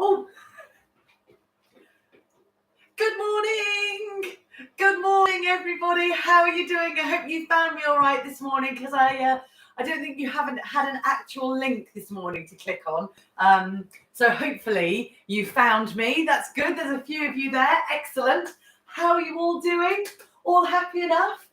Oh, good morning. Good morning, everybody. How are you doing? I hope you found me all right this morning, because I don't think you haven't had an actual link this morning to click on. So hopefully you found me. That's good. There's a few of you there. Excellent. How are you all doing? All happy enough?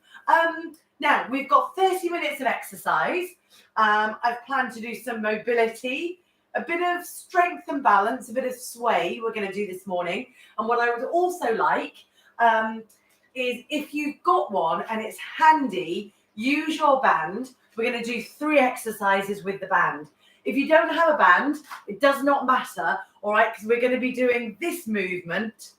Now, we've got 30 minutes of exercise. I've planned to do some mobility, a bit of strength and balance, a bit of sway we're going to do this morning. And what I would also like is, if you've got one and it's handy, use your band. We're going to do 3 exercises with the band. If you don't have a band, it does not matter, all right, because we're going to be doing this movement,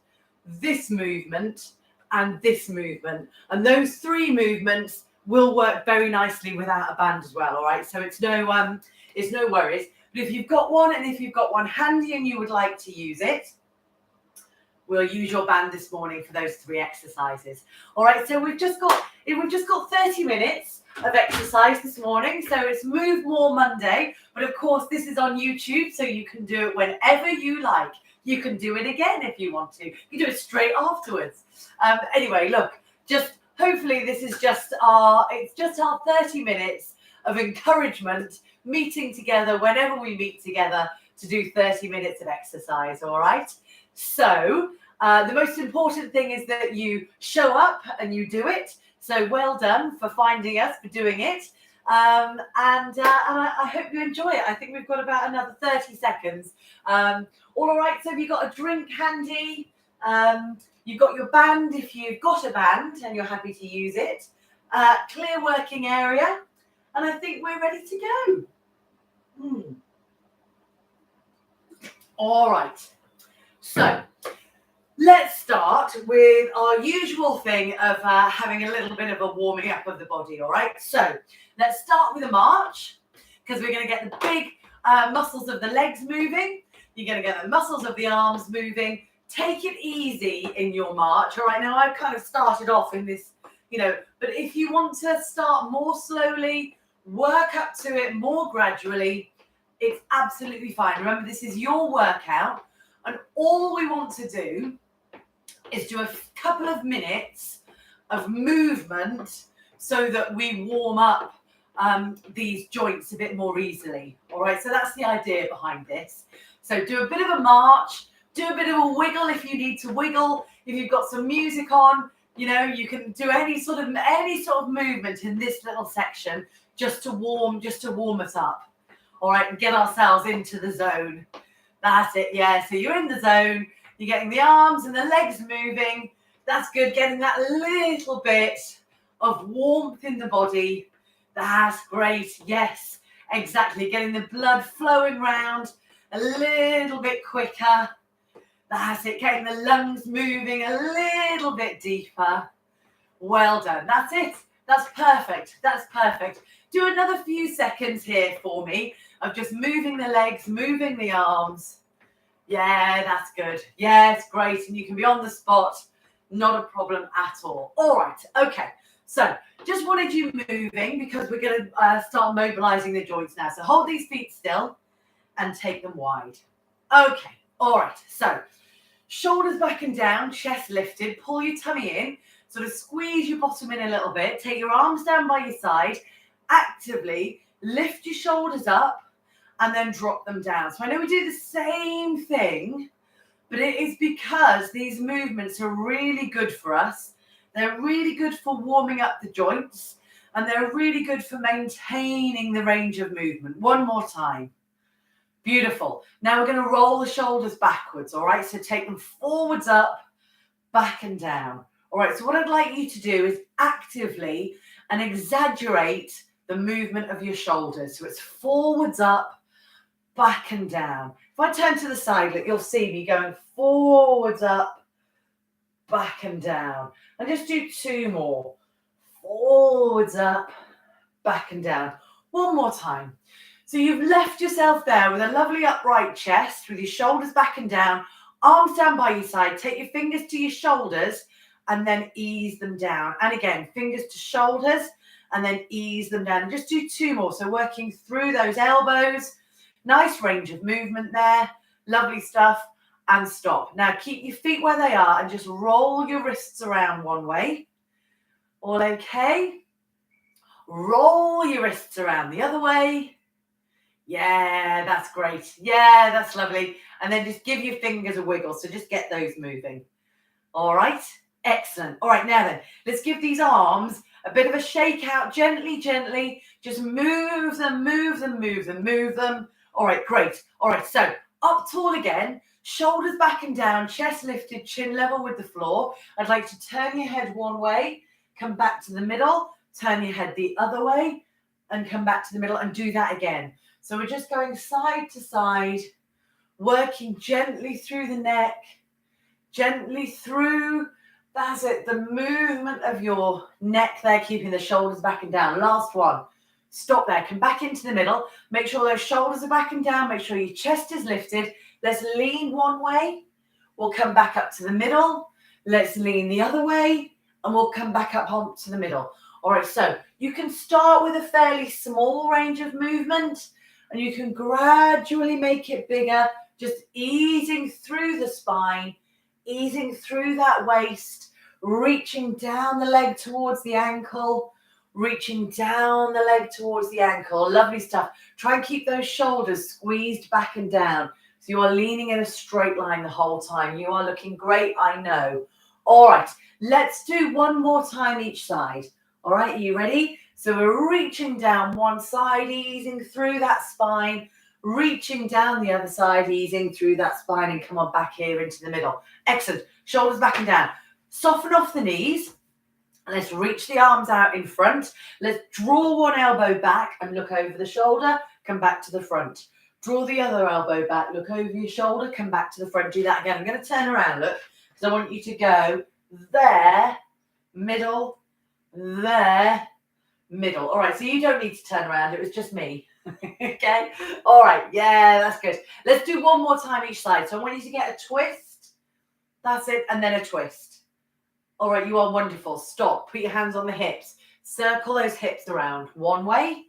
and this movement. And those 3 movements will work very nicely without a band as well, all right? So it's no worries. But if you've got one, and if you've got one handy and you would like to use it, we'll use your band this morning for those 3 exercises. All right, so we've just got 30 minutes of exercise this morning. So it's Move More Monday, but of course this is on YouTube, so you can do it whenever you like. You can do it again if you want to. You can do it straight afterwards. Anyway, look, just hopefully this is just our 30 minutes of encouragement, meeting together whenever we meet together to do 30 minutes of exercise, all right? So the most important thing is that you show up and you do it. So well done for finding us, for doing it. And I hope you enjoy it. I think we've got about another 30 seconds. All right, so have you got a drink handy? You've got your band if you've got a band and you're happy to use it. Clear working area. And I think we're ready to go. All right. So let's start with our usual thing of having a little bit of a warming up of the body. All right. So let's start with a march, because we're going to get the big muscles of the legs moving. You're going to get the muscles of the arms moving. Take it easy in your march. All right. Now I've kind of started off in this, but if you want to start more slowly, work up to it more gradually, it's absolutely fine. Remember, this is your workout, and all we want to do is do a couple of minutes of movement so that we warm up these joints a bit more easily. All right, so that's the idea behind this. So do a bit of a march, do a bit of a wiggle if you need to wiggle. If you've got some music on, you can do any sort of movement in this little section just to warm us up. All right, and get ourselves into the zone. That's it, yeah. So you're in the zone, you're getting the arms and the legs moving. That's good, getting that little bit of warmth in the body. That's great, yes, exactly. Getting the blood flowing round a little bit quicker. That's it, getting the lungs moving a little bit deeper. Well done, that's it. That's perfect, Do another few seconds here for me of just moving the legs, moving the arms. Yeah, that's good. Yeah, it's great. And you can be on the spot. Not a problem at all. All right. Okay. So just wanted you moving, because we're going to start mobilizing the joints now. So hold these feet still and take them wide. Okay. All right. So shoulders back and down, chest lifted. Pull your tummy in. Sort of squeeze your bottom in a little bit. Take your arms down by your side. Actively lift your shoulders up and then drop them down. So I know we do the same thing, but it is because these movements are really good for us. They're really good for warming up the joints, and they're really good for maintaining the range of movement. One more time. Beautiful. Now we're going to roll the shoulders backwards, all right? So take them forwards up, back and down. All right, so what I'd like you to do is actively and exaggerate the movement of your shoulders. So it's forwards up, back and down. If I turn to the side, look, you'll see me going forwards up, back and down. And just do 2 more. Forwards up, back and down. One more time. So you've left yourself there with a lovely upright chest, with your shoulders back and down, arms down by your side. Take your fingers to your shoulders and then ease them down. And again, fingers to shoulders and then ease them down. Just do 2 more. So working through those elbows. Nice range of movement there. Lovely stuff. And stop. Now keep your feet where they are and just roll your wrists around one way. All okay? Roll your wrists around the other way. Yeah, that's great. Yeah, that's lovely. And then just give your fingers a wiggle. So just get those moving. All right. Excellent. All right, now then, let's give these arms a bit of a shake out. Gently, gently. Just move them, move them, move them, move them. All right, great. All right, so up tall again. Shoulders back and down, chest lifted, chin level with the floor. I'd like to turn your head one way, come back to the middle, turn your head the other way, and come back to the middle, and do that again. So we're just going side to side, working gently through the neck, gently through, that's it, the movement of your neck there, keeping the shoulders back and down. Last one. Stop there, come back into the middle. Make sure those shoulders are back and down. Make sure your chest is lifted. Let's lean one way. We'll come back up to the middle. Let's lean the other way. And we'll come back up onto the middle. All right, so you can start with a fairly small range of movement. And you can gradually make it bigger. Just easing through the spine. Easing through that waist. Reaching down the leg towards the ankle. Reaching down the leg towards the ankle. Lovely stuff. Try and keep those shoulders squeezed back and down. So you are leaning in a straight line the whole time. You are looking great, I know. All right, let's do one more time each side. All right, are you ready? So we're reaching down one side, easing through that spine. Reaching down the other side, easing through that spine, and come on back here into the middle. Excellent. Shoulders back and down. Soften off the knees. Let's reach the arms out in front. Let's draw one elbow back and look over the shoulder. Come back to the front. Draw the other elbow back. Look over your shoulder. Come back to the front. Do that again. I'm going to turn around, look. because I want you to go there, middle, there, middle. All right, so you don't need to turn around. It was just me. Okay. All right. Yeah, that's good. Let's do one more time each side. So I want you to get a twist. That's it. And then a twist. All right. You are wonderful. Stop. Put your hands on the hips. Circle those hips around. One way.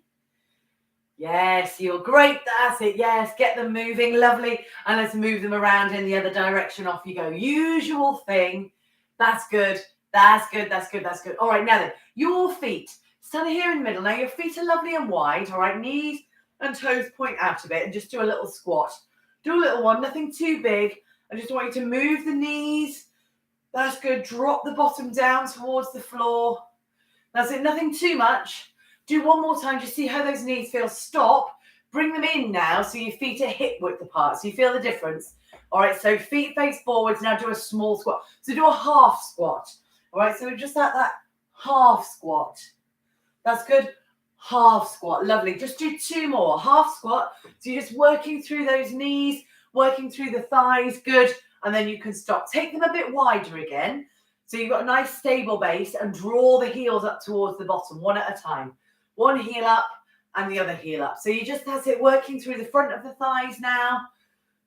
Yes, you're great. That's it. Yes, get them moving. Lovely. And let's move them around in the other direction. Off you go. Usual thing. That's good. That's good. That's good. That's good. All right. Now then, your feet. Stand here in the middle. Now your feet are lovely and wide. All right. Knees and toes point out a bit and just do a little squat. Do a little one. Nothing too big. I just want you to move the knees. That's good. Drop the bottom down towards the floor. That's it. Nothing too much. Do one more time. Just see how those knees feel. Stop. Bring them in now so your feet are hip width apart. So you feel the difference. All right. So feet face forwards. Now do a small squat. So do a half squat. All right. So just like that half squat. That's good. Half squat. Lovely. Just do two more. Half squat. So you're just working through those knees, working through the thighs. Good. And then you can stop. Take them a bit wider again. So you've got a nice stable base and draw the heels up towards the bottom, one at a time. One heel up and the other heel up. So you just, that's it, working through the front of the thighs now.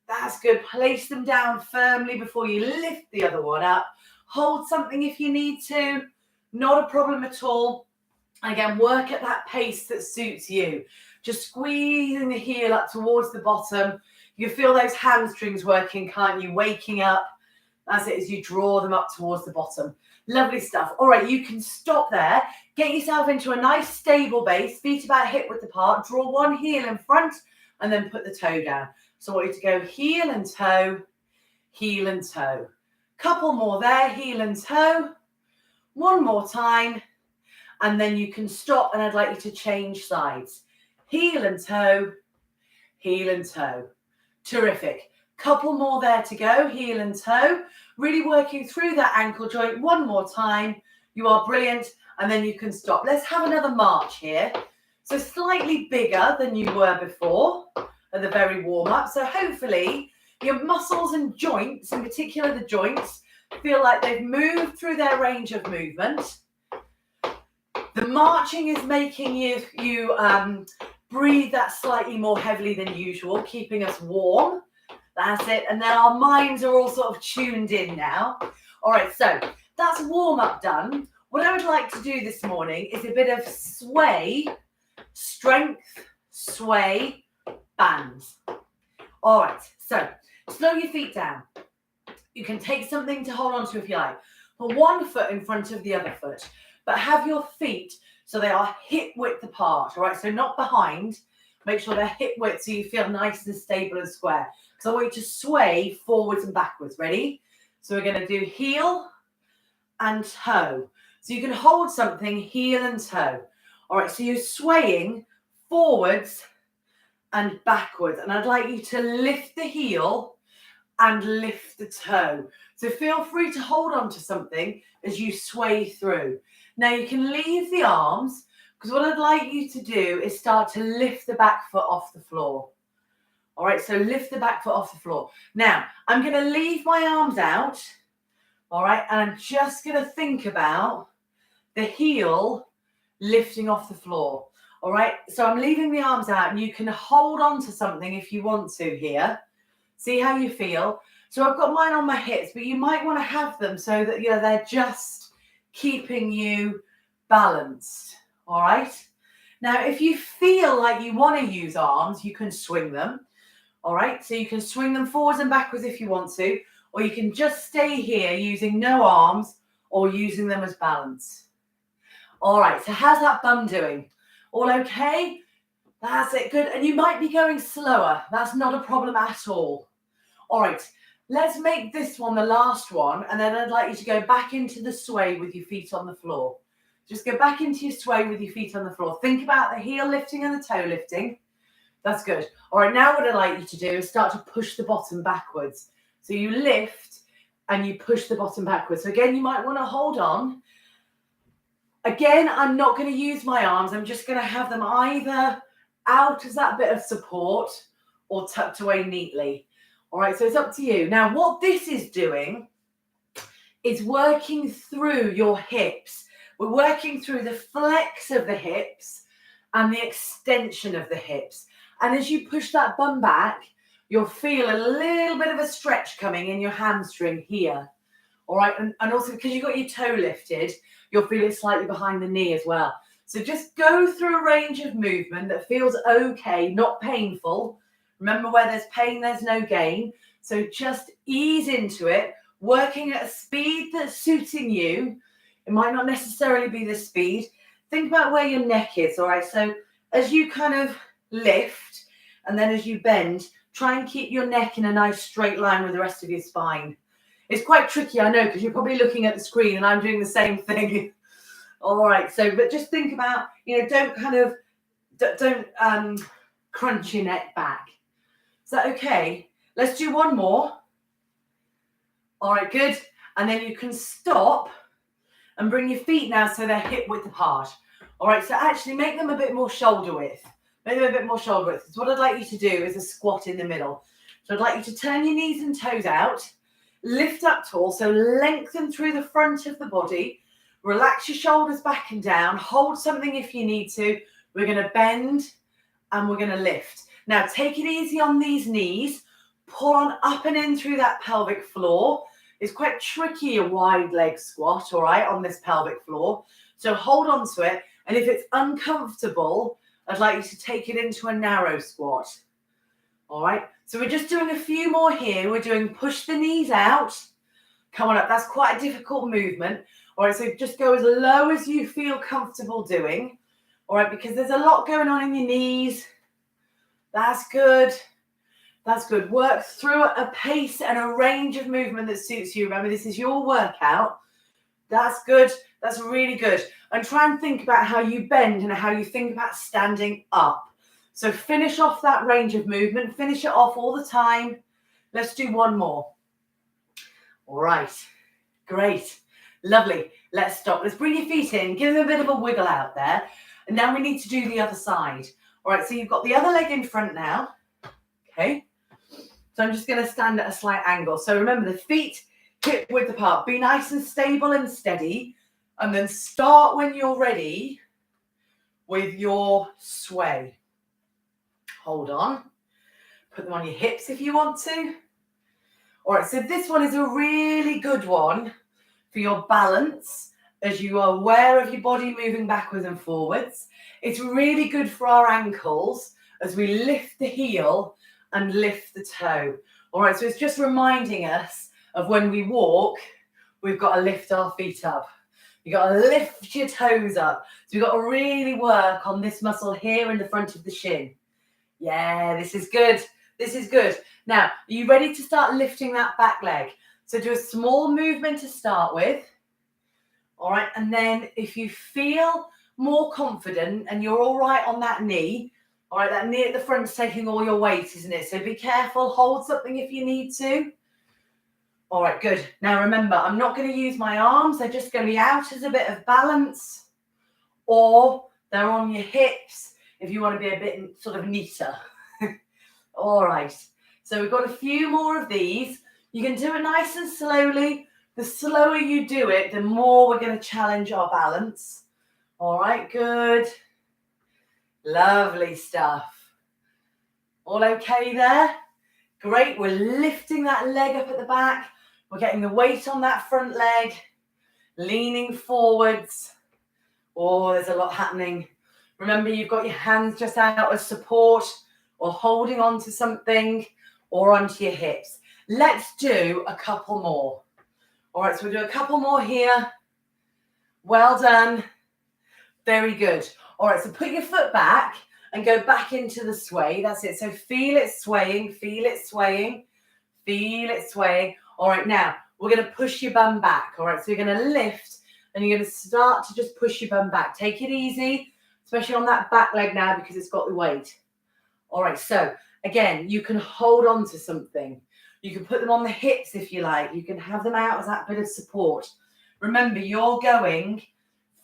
That's good. Place them down firmly before you lift the other one up. Hold something if you need to. Not a problem at all. Again, work at that pace that suits you. Just squeezing the heel up towards the bottom. You feel those hamstrings working, can't you? Waking up. That's it, as you draw them up towards the bottom. Lovely stuff. All right, you can stop there. Get yourself into a nice stable base. Feet about hip width apart. Draw one heel in front and then put the toe down. So I want you to go heel and toe, heel and toe. Couple more there, heel and toe. One more time. And then you can stop and I'd like you to change sides. Heel and toe, heel and toe. Terrific. Couple more there to go, heel and toe. Really working through that ankle joint. One more time. You are brilliant. And then you can stop. Let's have another march here. So slightly bigger than you were before at the very warm up. So hopefully your muscles and joints, in particular the joints, feel like they've moved through their range of movement. The marching is making you breathe that slightly more heavily than usual, keeping us warm. That's it. And then our minds are all sort of tuned in now. All right, so that's warm-up done. What I would like to do this morning is a bit of sway, strength, sway, bands. All right, so slow your feet down. You can take something to hold on to if you like. Put one foot in front of the other foot, but have your feet so they are hip width apart, all right? So not behind. Make sure they're hip width so you feel nice and stable and square. Because I want you to sway forwards and backwards. Ready? So we're going to do heel and toe. So you can hold something, heel and toe. All right, so you're swaying forwards and backwards. And I'd like you to lift the heel and lift the toe. So feel free to hold on to something as you sway through. Now you can leave the arms, because what I'd like you to do is start to lift the back foot off the floor. All right, so lift the back foot off the floor. Now, I'm going to leave my arms out, all right, and I'm just going to think about the heel lifting off the floor, all right? So I'm leaving the arms out, and you can hold on to something if you want to here. See how you feel. So I've got mine on my hips, but you might want to have them so that, you know, they're just keeping you balanced, all right? Now, if you feel like you want to use arms, you can swing them, all right? So you can swing them forwards and backwards if you want to, or you can just stay here using no arms or using them as balance. All right, so how's that bum doing? All okay? That's it, good. And you might be going slower. That's not a problem at all. All right, let's make this one the last one, and then I'd like you to go back into the sway with your feet on the floor. Just go back into your sway with your feet on the floor. Think about the heel lifting and the toe lifting. That's good. All right, now what I'd like you to do is start to push the bottom backwards. So you lift and you push the bottom backwards. So again, you might want to hold on. Again, I'm not going to use my arms. I'm just going to have them either out as that bit of support or tucked away neatly. All right, so it's up to you. Now, what this is doing is working through your hips. We're working through the flex of the hips and the extension of the hips. And as you push that bum back, you'll feel a little bit of a stretch coming in your hamstring here. All right, and also because you've got your toe lifted, you'll feel it slightly behind the knee as well. So just go through a range of movement that feels okay, not painful. Remember, where there's pain, there's no gain. So just ease into it, working at a speed that's suiting you. It might not necessarily be the speed. Think about where your neck is, all right? So as you kind of lift and then as you bend, try and keep your neck in a nice straight line with the rest of your spine. It's quite tricky, I know, because you're probably looking at the screen and I'm doing the same thing. All right, so, but just think about, you know, don't crunch your neck back. Is that okay? Let's do one more. All right, good. And then you can stop and bring your feet now so they're hip width apart. All right, so actually make them a bit more shoulder width. Make them a bit more shoulder width. Because what I'd like you to do is a squat in the middle. So I'd like you to turn your knees and toes out, lift up tall, so lengthen through the front of the body, relax your shoulders back and down, hold something if you need to. We're going to bend and we're going to lift. Now take it easy on these knees, pull on up and in through that pelvic floor. It's quite tricky, a wide leg squat, all right, on this pelvic floor. So hold on to it. And if it's uncomfortable, I'd like you to take it into a narrow squat. All right, so we're just doing a few more here. We're doing push the knees out. Come on up. That's quite a difficult movement. All right, so just go as low as you feel comfortable doing. All right, because there's a lot going on in your knees. That's good. That's good. Work through a pace and a range of movement that suits you. Remember, this is your workout. That's good. That's really good. And try and think about how you bend and how you think about standing up. So finish off that range of movement. Finish it off all the time. Let's do one more. All right. Great. Lovely. Let's stop. Let's bring your feet in. Give them a bit of a wiggle out there. And now we need to do the other side. All right. So you've got the other leg in front now. Okay. So I'm just going to stand at a slight angle. So remember, the feet hip width apart. Be nice and stable and steady. And then start when you're ready with your sway. Hold on. Put them on your hips if you want to. All right, so this one is a really good one for your balance as you are aware of your body moving backwards and forwards. It's really good for our ankles as we lift the heel and lift the toe. All right, so it's just reminding us of when we walk, we've got to lift our feet up. You've got to lift your toes up. So we've got to really work on this muscle here in the front of the shin. Yeah, this is good. This is good. Now, are you ready to start lifting that back leg? So do a small movement to start with. All right, and then if you feel more confident and you're all right on that knee, all right, that knee at the front's taking all your weight, isn't it? So be careful, hold something if you need to. All right, good. Now remember, I'm not going to use my arms. They're just going to be out as a bit of balance, or they're on your hips if you want to be a bit sort of neater. All right, so we've got a few more of these. You can do it nice and slowly. The slower you do it, the more we're going to challenge our balance. All right, good. Lovely stuff. All okay there? Great, we're lifting that leg up at the back. We're getting the weight on that front leg, leaning forwards. Oh, there's a lot happening. Remember, you've got your hands just out as support or holding on to something or onto your hips. Let's do a couple more. All right, so we'll do a couple more here. Well done. Very good. All right, so put your foot back and go back into the sway. That's it. So feel it swaying, feel it swaying, feel it swaying. All right, now we're going to push your bum back. All right, so you're going to lift and you're going to start to just push your bum back. Take it easy, especially on that back leg now because it's got the weight. All right, so again, you can hold on to something. You can put them on the hips if you like. You can have them out as that bit of support. Remember, you're going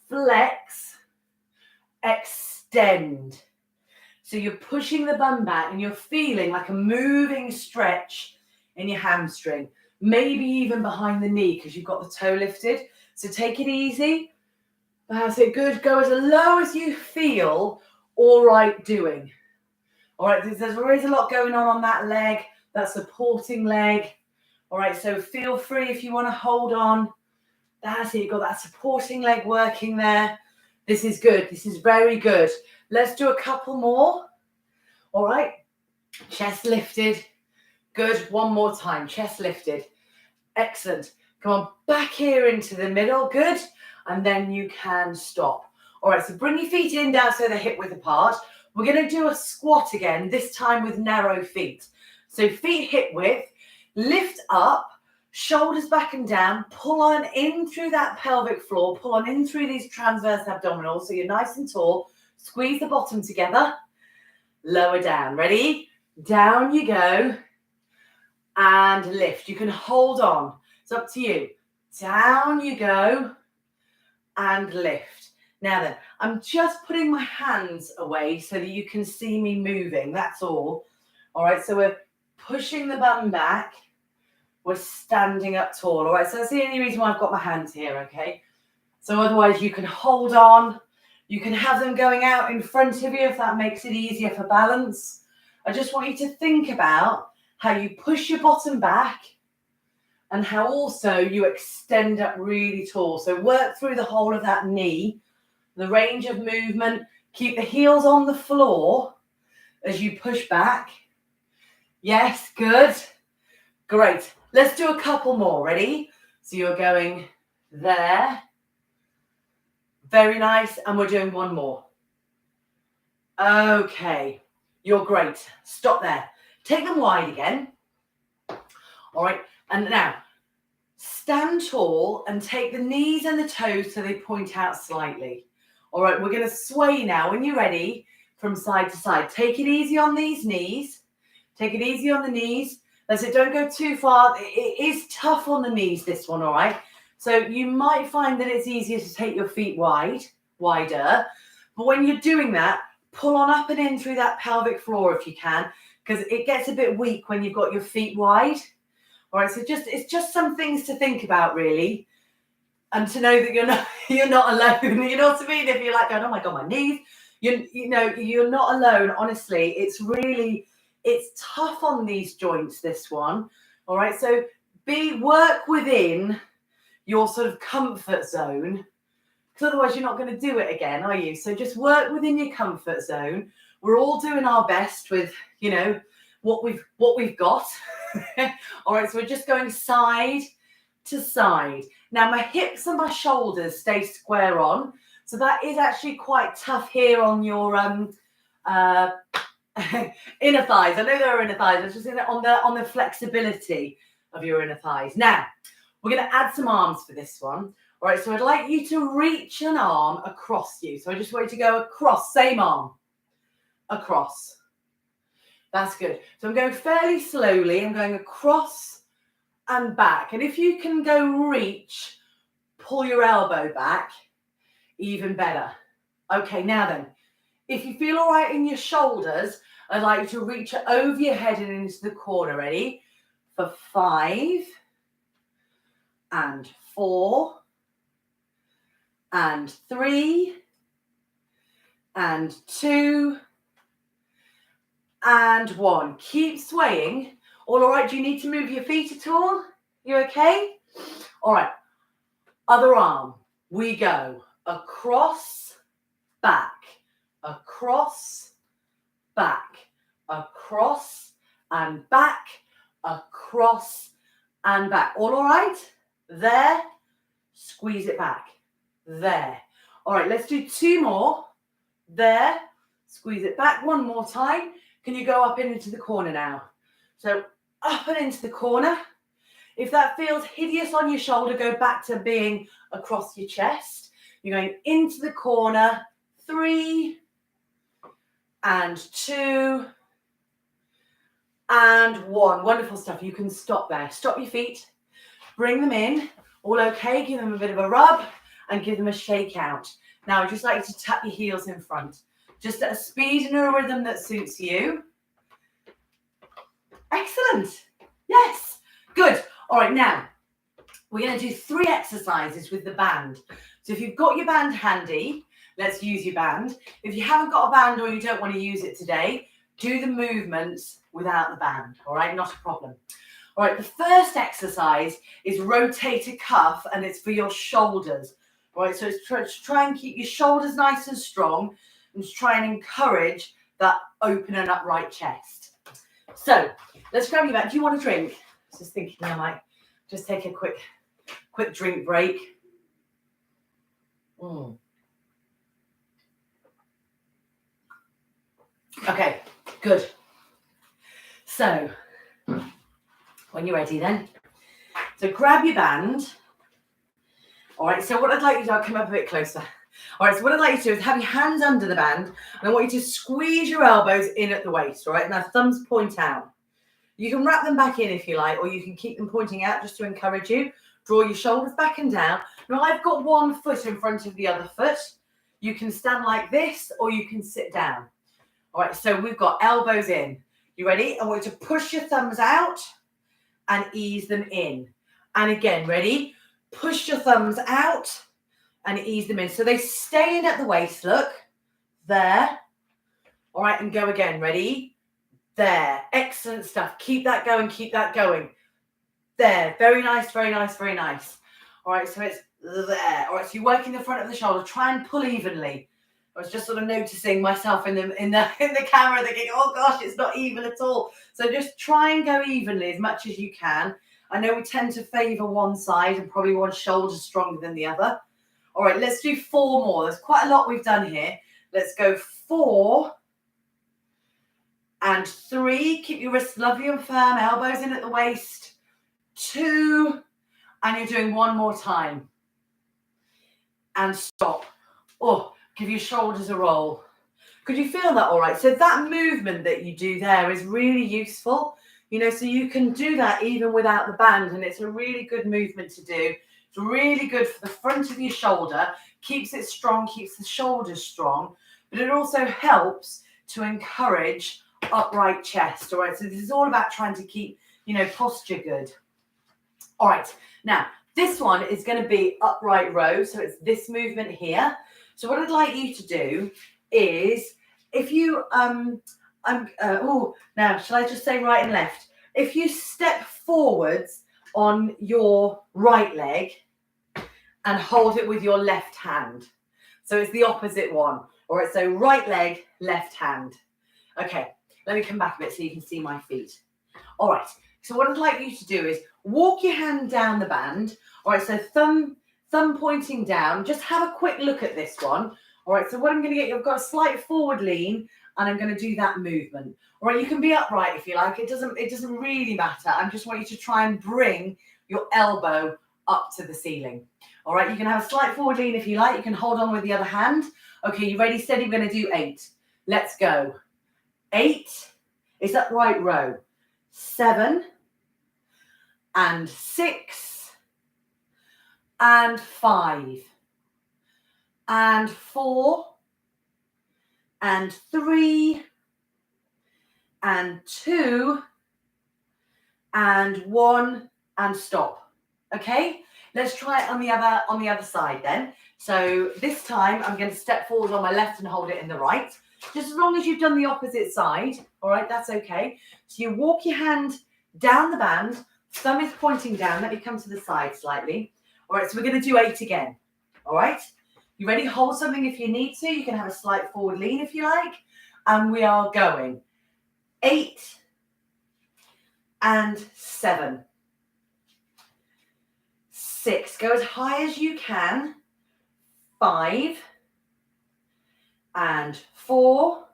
flex, extend. So you're pushing the bum back and you're feeling like a moving stretch in your hamstring, maybe even behind the knee because you've got the toe lifted. So take it easy. That's it. Good. Go as low as you feel all right doing. All right. There's always a lot going on that leg, that supporting leg. All right. So feel free if you want to hold on. That's it. You've got that supporting leg working there. This is good. This is very good. Let's do a couple more. All right. Chest lifted. Good. One more time. Chest lifted. Excellent. Come on. Back here into the middle. Good. And then you can stop. All right. So bring your feet in down so they're hip width apart. We're going to do a squat again, this time with narrow feet. So feet hip width. Lift up. Shoulders back and down. Pull on in through that pelvic floor. Pull on in through these transverse abdominals so you're nice and tall. Squeeze the bottom together. Lower down. Ready? Down you go. And lift. You can hold on. It's up to you. Down you go. And lift. Now then, I'm just putting my hands away so that you can see me moving. That's all. All right, so we're pushing the bum back. We're standing up tall. All right, so that's the only reason why I've got my hands here, okay? So otherwise you can hold on. You can have them going out in front of you if that makes it easier for balance. I just want you to think about how you push your bottom back and how also you extend up really tall. So work through the whole of that knee, the range of movement. Keep the heels on the floor as you push back. Yes, good. Great. Let's do a couple more. Ready? So you're going there. Very nice. And we're doing one more. Okay. You're great. Stop there. Take them wide again. All right. And now stand tall and take the knees and the toes so they point out slightly. All right. We're going to sway now. When you're ready, from side to side. Take it easy on these knees. Take it easy on the knees. That's it. Don't go too far. It is tough on the knees, this one, all right? So you might find that it's easier to take your feet wider. But when you're doing that, pull on up and in through that pelvic floor if you can, because it gets a bit weak when you've got your feet wide. All right, so it's just some things to think about, really, and to know that you're not alone. You know what I mean? If you're like going, oh my God, my knees, you're not alone. Honestly, it's tough on these joints, this one. All right, so work within your sort of comfort zone, because otherwise you're not going to do it again, are you? So just work within your comfort zone. We're all doing our best with, what we've got. All right, so we're just going side to side. Now my hips and my shoulders stay square on, so that is actually quite tough here on your inner thighs. I know there are inner thighs. It's just on the flexibility of your inner thighs. Now we're going to add some arms for this one. All right, so I'd like you to reach an arm across you. So I just want you to go across, same arm, across. That's good. So I'm going fairly slowly. I'm going across and back. And if you can go reach, pull your elbow back, even better. Okay, now then, if you feel all right in your shoulders, I'd like you to reach over your head and into the corner. Ready? For 5 and 4 and 3 and 2 and 1. Keep swaying. All right, do you need to move your feet at all? You okay? All right, other arm. We go across, back, across, back, across and back, across and back. All right? There, squeeze it back. There. All right, let's do 2 more. There, squeeze it back. 1 more time. Can you go up and into the corner now? So up and into the corner. If that feels hideous on your shoulder, go back to being across your chest. You're going into the corner. 3 and 2 and 1. Wonderful stuff. You can stop there. Stop your feet. Bring them in. All okay. Give them a bit of a rub and give them a shake out. Now, I'd just like you to tap your heels in front. Just at a speed and a rhythm that suits you. Excellent. Yes. Good. All right, now we're going to do 3 exercises with the band. So if you've got your band handy, let's use your band. If you haven't got a band or you don't want to use it today, do the movements without the band. All right, not a problem. All right, the first exercise is rotate a cuff, and it's for your shoulders. All right, so it's to try and keep your shoulders nice and strong and to try and encourage that open and upright chest. So let's grab your band. Do you want a drink? I was just thinking I might just take a quick drink break. Okay, good. So when you're ready then, so grab your band. All right, so what I'd like you to do, I'll come up a bit closer. All right, so what I'd like you to do is have your hands under the band, and I want you to squeeze your elbows in at the waist, all right? Now thumbs point out. You can wrap them back in if you like, or you can keep them pointing out just to encourage you. Draw your shoulders back and down. Now I've got one foot in front of the other foot. You can stand like this, or you can sit down. All right, so we've got elbows in. You ready? I want you to push your thumbs out and ease them in. And again, ready? Push your thumbs out and ease them in. So they stay in at the waist, look. There. All right, and go again. Ready? There. Excellent stuff. Keep that going, keep that going. There. Very nice, very nice, very nice. All right, so it's there. All right, so you're working the front of the shoulder. Try and pull evenly. I was just sort of noticing myself in the camera thinking, oh gosh, it's not even at all. So just try and go evenly as much as you can. I know we tend to favour one side and probably one shoulder stronger than the other. All right, let's do 4 more. There's quite a lot we've done here. Let's go 4 and 3. Keep your wrists lovely and firm, elbows in at the waist. 2, and you're doing 1 more time. And stop. Oh, give your shoulders a roll. Could you feel that all right? So that movement that you do there is really useful. You know, so you can do that even without the band, and it's a really good movement to do. It's really good for the front of your shoulder, keeps it strong, keeps the shoulders strong, but it also helps to encourage upright chest. All right, so this is all about trying to keep, you know, posture good. All right, now this one is going to be upright row, so it's this movement here. So what I'd like you to do is, if you now shall I just say right and left? If you step forwards on your right leg and hold it with your left hand, so it's the opposite one. All right, so right leg, left hand. Okay, let me come back a bit so you can see my feet. All right, So what I'd like you to do is walk your hand down the band. All right, so thumb pointing down. Just have a quick look at this one. All right, so what I'm going to get, I've got a slight forward lean, and I'm going to do that movement. All right, you can be upright if you like. It doesn't really matter. I just want you to try and bring your elbow up to the ceiling. All right, you can have a slight forward lean if you like. You can hold on with the other hand. Okay, you ready, steady? We're going to do 8. Let's go. 8 is upright row. 7 and 6 and 5 and 4 and 3 and 2 and 1 and stop. Okay, let's try it on the other side then. So this time I'm going to step forward on my left and hold it in the right. Just as long as you've done the opposite side, all right, that's okay. So you walk your hand down the band, thumb is pointing down. Let me come to the side slightly. All right, so we're going to do 8 again. All right, you ready? Hold something if you need to. You can have a slight forward lean if you like. And we are going 8 and 7. 6. Go as high as you can. 5 and 4.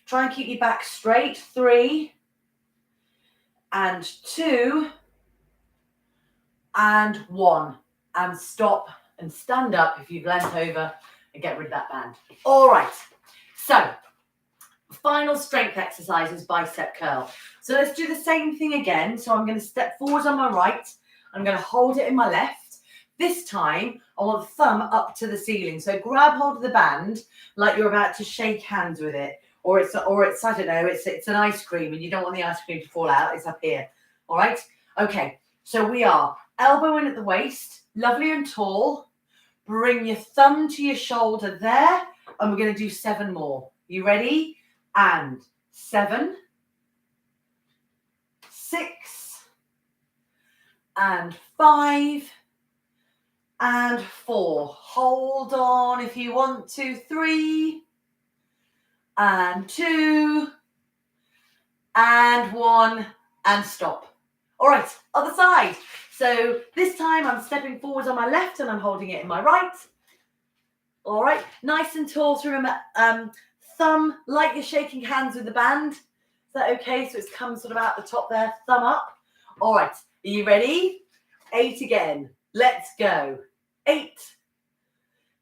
Try and keep your back straight. 3 and 2 and 1 and stop and stand up if you've leant over and get rid of that band. All right, so final strength exercise is bicep curl. So let's do the same thing again. So I'm going to step forward on my right. I'm going to hold it in my left. This time I want the thumb up to the ceiling. So grab hold of the band like you're about to shake hands with it. Or it's I don't know, it's an ice cream and you don't want the ice cream to fall out. It's up here. All right. Okay. So we are elbow in at the waist, lovely and tall. Bring your thumb to your shoulder there, and we're going to do 7 more. You ready? And 7, 6, and 5, and 4. Hold on if you want to. 3, and 2, and 1, and stop. All right, other side. So this time I'm stepping forward on my left and I'm holding it in my right. All right, nice and tall through my thumb, like you're shaking hands with the band. Is that okay? So it's come sort of out the top there, thumb up. All right, are you ready? 8 again. Let's go. 8.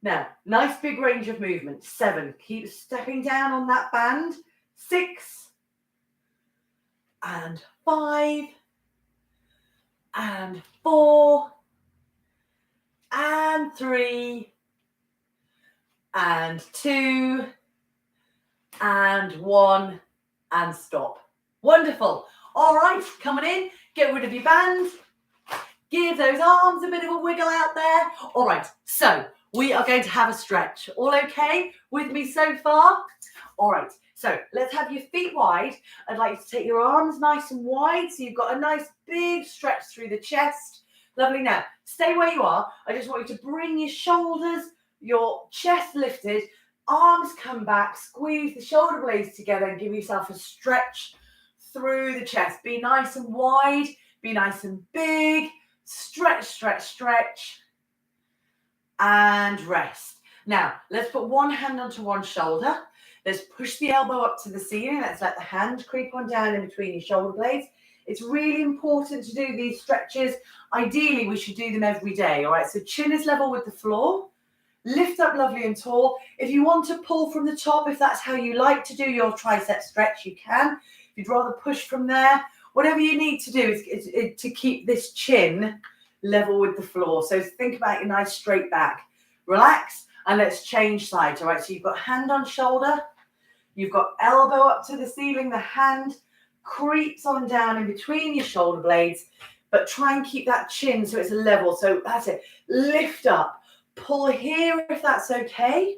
Now, nice big range of movement. 7. Keep stepping down on that band. 6 and 5 and 4 and 3 and 2 and 1 and stop. Wonderful. All right, coming in. Get rid of your band. Give those arms a bit of a wiggle out there. All right, so we are going to have a stretch. All okay with me so far? All right, so let's have your feet wide. I'd like you to take your arms nice and wide so you've got a nice big stretch through the chest. Lovely. Now, stay where you are. I just want you to bring your shoulders, your chest lifted, arms come back, squeeze the shoulder blades together and give yourself a stretch through the chest. Be nice and wide, be nice and big. Stretch, stretch, stretch, and rest. Now, let's put one hand onto one shoulder. Let's push the elbow up to the ceiling. Let's let the hand creep on down in between your shoulder blades. It's really important to do these stretches. Ideally, we should do them every day, all right? So chin is level with the floor. Lift up lovely and tall. If you want to pull from the top, if that's how you like to do your tricep stretch, you can. If you'd rather push from there, whatever you need to do is to keep this chin level with the floor. So think about your nice straight back. Relax and let's change sides. All right, so you've got hand on shoulder. You've got elbow up to the ceiling. The hand creeps on down in between your shoulder blades, but try and keep that chin so it's level. So that's it. Lift up. Pull here if that's okay.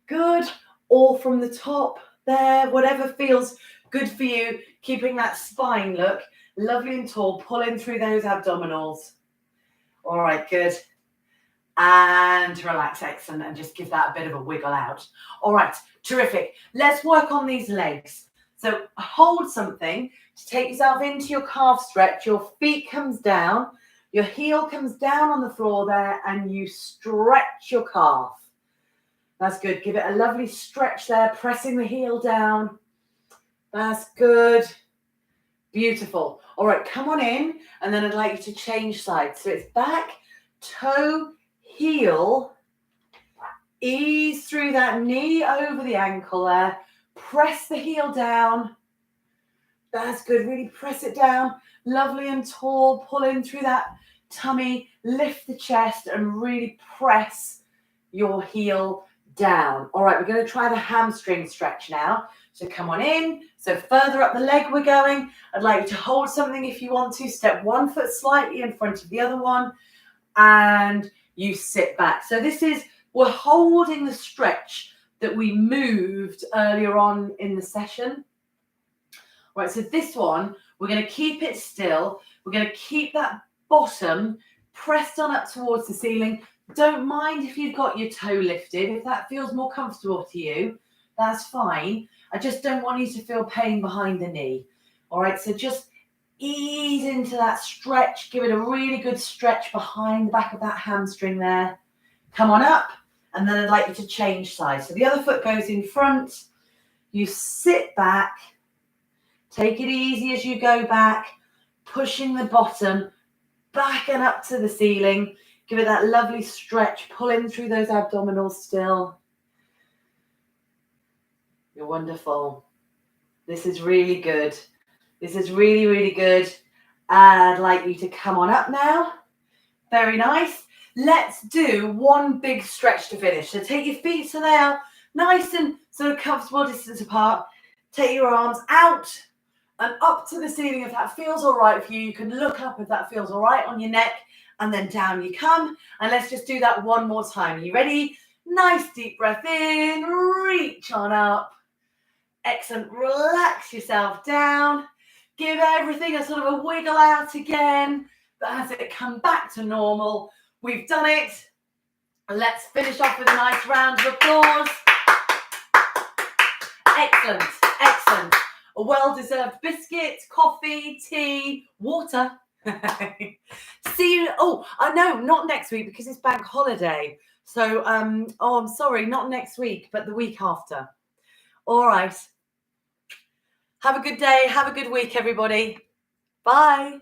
Good. Or from the top there, whatever feels good for you. Keeping that spine look lovely and tall. Pulling through those abdominals. All right, good. And relax, excellent. And just give that a bit of a wiggle out. All right, terrific. Let's work on these legs. So hold something. to take yourself into your calf stretch. Your feet comes down, your heel comes down on the floor there, and you stretch your calf. That's good. Give it a lovely stretch there, pressing the heel down. That's good. Beautiful. All right, come on in, and then I'd like you to change sides. So it's back, toe, heel, ease through that knee over the ankle there. Press the heel down. That's good. Really press it down. Lovely and tall. Pull in through that tummy. Lift the chest and really press your heel down. All right, we're going to try the hamstring stretch now. So come on in. So further up the leg we're going. I'd like you to hold something if you want to. Step one foot slightly in front of the other one. And you sit back. So this is, we're holding the stretch that we moved earlier on in the session. Right, so this one, we're going to keep it still. We're going to keep that bottom pressed on up towards the ceiling. Don't mind if you've got your toe lifted. If that feels more comfortable to you, that's fine. I just don't want you to feel pain behind the knee. All right, so just ease into that stretch. Give it a really good stretch behind the back of that hamstring there. Come on up, and then I'd like you to change sides. So the other foot goes in front. You sit back. Take it easy as you go back, pushing the bottom back and up to the ceiling. Give it that lovely stretch. Pull in through those abdominals still. You're wonderful. This is really good. This is really, really good. I'd like you to come on up now. Very nice. Let's do one big stretch to finish. So take your feet so they are nice and sort of comfortable distance apart. Take your arms out and up to the ceiling if that feels all right for you. You can look up if that feels all right on your neck, and then down you come. And let's just do that one more time. Are you ready? Nice deep breath in, reach on up. Excellent. Relax yourself down. Give everything a sort of a wiggle out again. But as it come back to normal, we've done it. Let's finish off with a nice round of applause. Excellent, excellent. A well-deserved biscuit, coffee, tea, water. See you. Oh, no, not next week because it's bank holiday. So, I'm sorry, not next week, but the week after. All right. Have a good day. Have a good week, everybody. Bye.